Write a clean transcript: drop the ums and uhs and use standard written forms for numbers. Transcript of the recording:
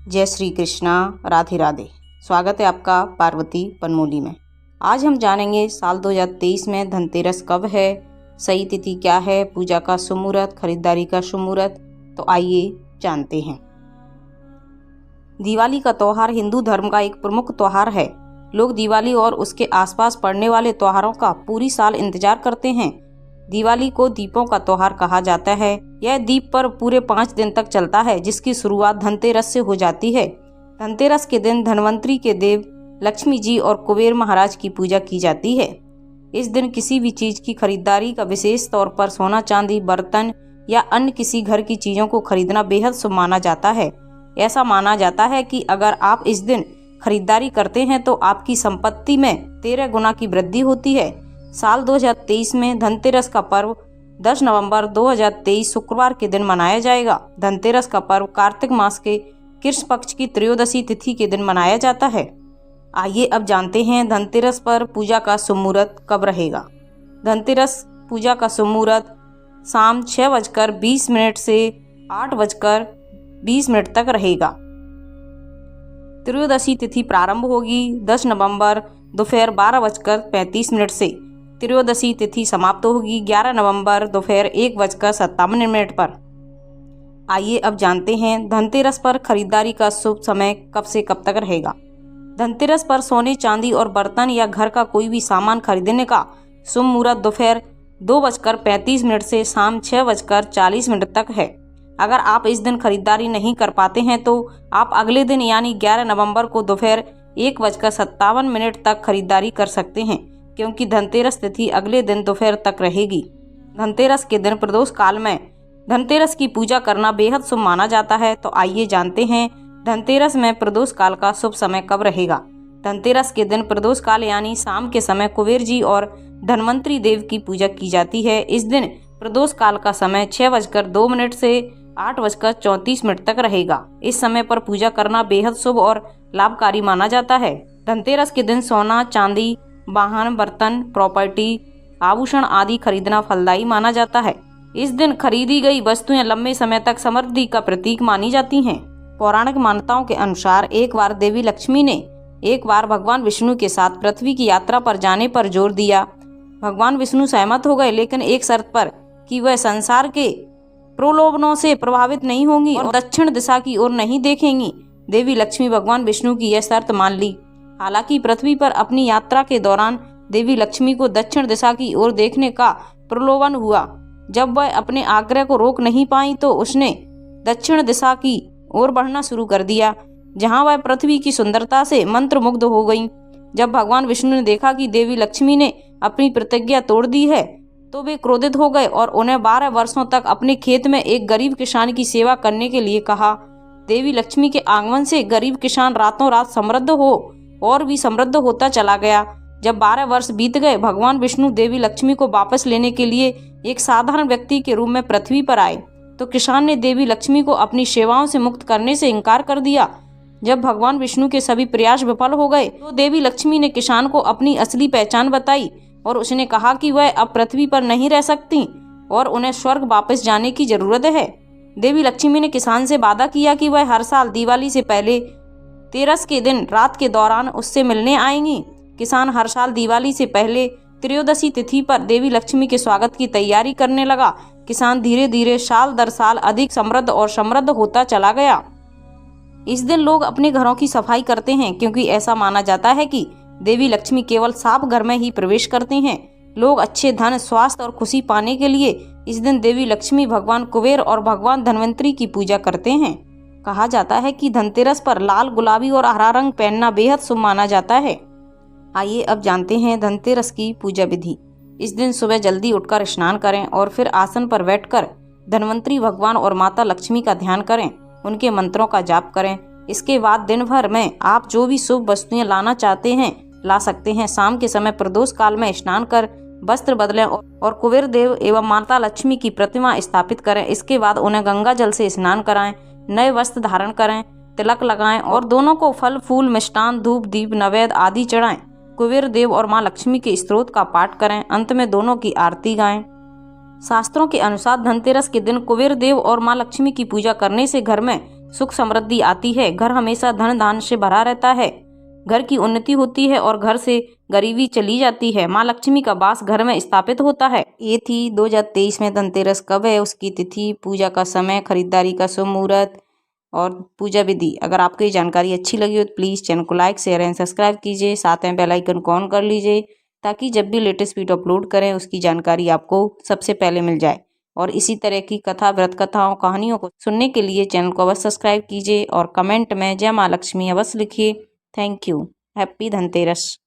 जय श्री कृष्णा, राधे राधे। स्वागत है आपका पार्वती पनमोली में। आज हम जानेंगे साल 2023 में धनतेरस कब है, सही तिथि क्या है, पूजा का शुभ मुहूर्त, खरीदारी का शुभ मुहूर्त। तो आइए जानते हैं। दिवाली का त्यौहार हिंदू धर्म का एक प्रमुख त्यौहार है। लोग दिवाली और उसके आसपास पड़ने वाले त्योहारों का पूरी साल इंतजार करते हैं। दिवाली को दीपों का त्यौहार कहा जाता है। यह दीप पर पूरे 5 दिन तक चलता है, जिसकी शुरुआत धनतेरस से हो जाती है। धनतेरस के दिन धनवंतरी के देव लक्ष्मी जी और कुबेर महाराज की पूजा की जाती है। इस दिन किसी भी चीज की खरीदारी का विशेष तौर पर सोना चांदी, बर्तन या अन्य किसी घर की चीजों को खरीदना बेहद शुभ माना जाता है। ऐसा माना जाता है कि अगर आप इस दिन खरीदारी करते हैं तो आपकी संपत्ति में 13 गुना की वृद्धि होती है। साल 2023 में धनतेरस का पर्व 10 नवंबर 2023 शुक्रवार के दिन मनाया जाएगा। धनतेरस का पर्व कार्तिक मास के कृष्ण पक्ष की त्रयोदशी तिथि के दिन मनाया जाता है। आइए अब जानते हैं धनतेरस पर पूजा का शुभ मुहूर्त कब रहेगा। धनतेरस पूजा का शुभ मुहूर्त शाम 6:20 से 8:20 तक रहेगा। त्रयोदशी तिथि प्रारंभ होगी 10 नवंबर दोपहर 12:35 से। त्रयोदशी तिथि समाप्त होगी 11 नवंबर दोपहर 1:57 पर। आइए अब जानते हैं धनतेरस पर खरीदारी का शुभ समय कब से कब तक रहेगा। धनतेरस पर सोने चांदी और बर्तन या घर का कोई भी सामान खरीदने का शुभ मुहूर्त दोपहर 2:35 से शाम 6:40 तक है। अगर आप इस दिन खरीदारी नहीं कर पाते हैं तो आप अगले दिन यानी 11 नवंबर को दोपहर 1:57 तक खरीदारी कर सकते हैं, क्योंकि धनतेरस तिथि अगले दिन दोपहर तक रहेगी। धनतेरस के दिन प्रदोष काल में धनतेरस की पूजा करना बेहद शुभ माना जाता है। तो आइए जानते हैं धनतेरस में प्रदोष काल का शुभ समय कब रहेगा। धनतेरस के दिन प्रदोष काल यानी शाम के समय कुबेर जी और धनवंतरी देव की पूजा की जाती है। इस दिन प्रदोष काल का समय 6:02 से 8:34 तक रहेगा। इस समय पर पूजा करना बेहद शुभ और लाभकारी माना जाता है। धनतेरस के दिन सोना चांदी, वाहन, बर्तन, प्रॉपर्टी, आभूषण आदि खरीदना फलदायी माना जाता है। इस दिन खरीदी गई वस्तुएं लंबे समय तक समृद्धि का प्रतीक मानी जाती हैं। पौराणिक मान्यताओं के अनुसार एक बार देवी लक्ष्मी ने एक बार भगवान विष्णु के साथ पृथ्वी की यात्रा पर जाने पर जोर दिया। भगवान विष्णु सहमत हो गए, लेकिन एक शर्त पर कि वह संसार के प्रलोभनों से प्रभावित नहीं होंगी और दक्षिण दिशा की ओर नहीं देखेंगी। देवी लक्ष्मी भगवान विष्णु की यह शर्त मान ली। हालांकि पृथ्वी पर अपनी यात्रा के दौरान देवी लक्ष्मी को दक्षिण दिशा की ओर देखने का प्रलोभन हुआ। जब वह अपने आग्रह को रोक नहीं पाई तो उसने दक्षिण दिशा की ओर बढ़ना शुरू कर दिया, जहां वह पृथ्वी की सुंदरता से मंत्रमुग्ध हो गई। जब भगवान विष्णु ने देखा कि देवी लक्ष्मी ने अपनी प्रतिज्ञा तोड़ दी है तो वे क्रोधित हो गए और उन्हें 12 वर्षों तक अपने खेत में एक गरीब किसान की सेवा करने के लिए कहा। देवी लक्ष्मी के आगमन से गरीब किसान रातों रात समृद्ध हो और भी समृद्ध होता चला गया। जब 12 वर्ष बीत गए, भगवान विष्णु देवी लक्ष्मी को वापस लेने के लिए एक साधारण व्यक्ति के रूप में पृथ्वी पर आए, तो किसान ने देवी लक्ष्मी को अपनी सेवाओं से मुक्त करने से इनकार कर दिया। जब भगवान विष्णु के सभी प्रयास विफल हो गए तो देवी लक्ष्मी ने किसान को अपनी असली पहचान बताई और उसने कहा कि वह अब पृथ्वी पर नहीं रह सकती और उन्हें स्वर्ग वापस जाने की जरूरत है। देवी लक्ष्मी ने किसान से वादा किया कि वह हर साल दिवाली से पहले तेरस के दिन रात के दौरान उससे मिलने आएंगी। किसान हर साल दिवाली से पहले त्रयोदशी तिथि पर देवी लक्ष्मी के स्वागत की तैयारी करने लगा। किसान धीरे धीरे साल दर साल अधिक समृद्ध और समृद्ध होता चला गया। इस दिन लोग अपने घरों की सफाई करते हैं, क्योंकि ऐसा माना जाता है कि देवी लक्ष्मी केवल साफ घर में ही प्रवेश करते हैं। लोग अच्छे धन, स्वास्थ्य और खुशी पाने के लिए इस दिन देवी लक्ष्मी, भगवान कुबेर और भगवान धनवंतरी की पूजा करते हैं। कहा जाता है कि धनतेरस पर लाल, गुलाबी और हरा रंग पहनना बेहद शुभ माना जाता है। आइए अब जानते हैं धनतेरस की पूजा विधि। इस दिन सुबह जल्दी उठकर स्नान करें और फिर आसन पर बैठकर धनवंतरी भगवान और माता लक्ष्मी का ध्यान करें, उनके मंत्रों का जाप करें। इसके बाद दिन भर में आप जो भी शुभ वस्तुएं लाना चाहते हैं ला सकते हैं। शाम के समय प्रदोष काल में स्नान कर वस्त्र बदलें और कुबेर देव एवं माता लक्ष्मी की प्रतिमा स्थापित करें। इसके बाद उन्हें गंगा जल से स्नान कराएं, नए वस्त्र धारण करें, तिलक लगाएं और दोनों को फल, फूल, मिष्टान, धूप, दीप, नैवेद्य आदि चढ़ाएं। कुबेर देव और माँ लक्ष्मी के स्तोत्र का पाठ करें। अंत में दोनों की आरती गाएं। शास्त्रों के अनुसार धनतेरस के दिन कुबेर देव और माँ लक्ष्मी की पूजा करने से घर में सुख समृद्धि आती है। घर हमेशा धन धान्य से भरा रहता है। घर की उन्नति होती है और घर से गरीबी चली जाती है। माँ लक्ष्मी का वास घर में स्थापित होता है। ये थी 2023 में धनतेरस कब है, उसकी तिथि, पूजा का समय, खरीदारी का शुभ मुहूर्त और पूजा विधि। अगर आपको ये जानकारी अच्छी लगी हो तो प्लीज़ चैनल को लाइक, शेयर एंड सब्सक्राइब कीजिए। साथ में बेल आइकन को ऑन कर लीजिए ताकि जब भी लेटेस्ट वीडियो अपलोड करें उसकी जानकारी आपको सबसे पहले मिल जाए। और इसी तरह की कथा, व्रत कथाओं, कहानियों को सुनने के लिए चैनल को अवश्य सब्सक्राइब कीजिए और कमेंट में जय माँ लक्ष्मी अवश्य लिखिए। Thank you. हैप्पी धनतेरस।